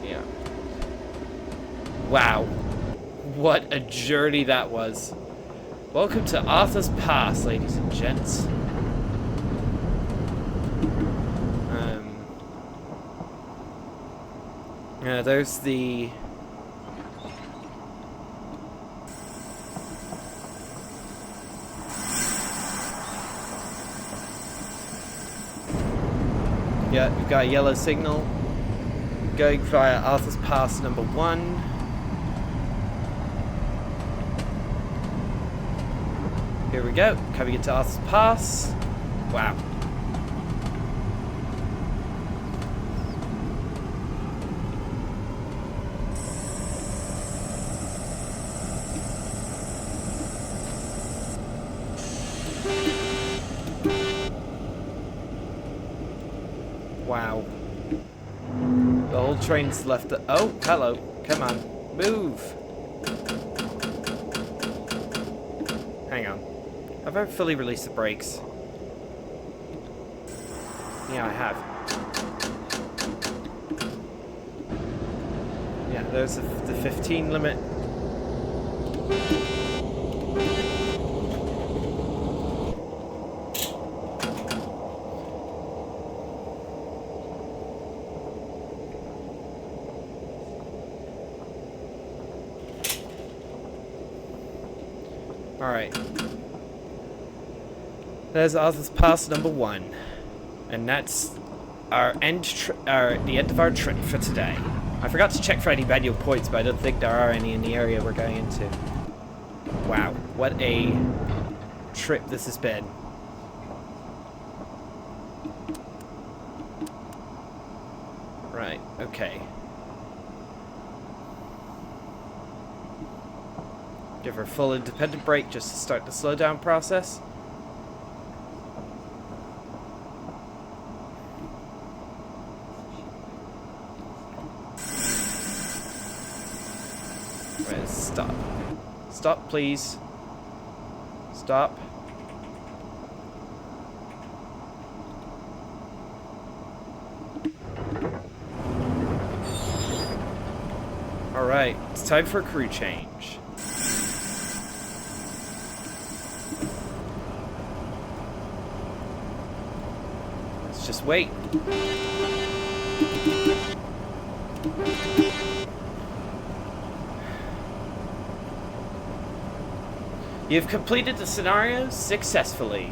Yeah. Wow. What a journey that was. Welcome to Arthur's Pass, ladies and gents. There's the... Yeah, we've got a yellow signal going via Arthur's Pass number 1. Here we go, coming into Arthur's Pass. Wow. Wow. The whole train's left. Oh, hello. Come on. Move. hang on. Have I fully released the brakes? Yeah, I have. Yeah, there's the 15 limit. Alright. There's Arthur's Pass number 1. And that's the end of our trip for today. I forgot to check for any manual points, but I don't think there are any in the area we're going into. Wow, what a trip this has been. Right, okay. Give her a full independent brake just to start the slowdown process. Right, stop. Stop, please. Stop. Alright, it's time for a crew change. Let's just wait. You've completed the scenario successfully.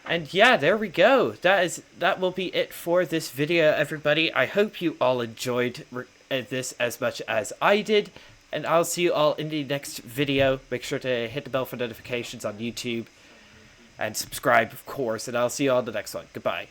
And yeah, there we go. That will be it for this video, everybody. I hope you all enjoyed this as much as I did. And I'll see you all in the next video. Make sure to hit the bell for notifications on YouTube. And subscribe, of course. And I'll see you all in the next one. Goodbye.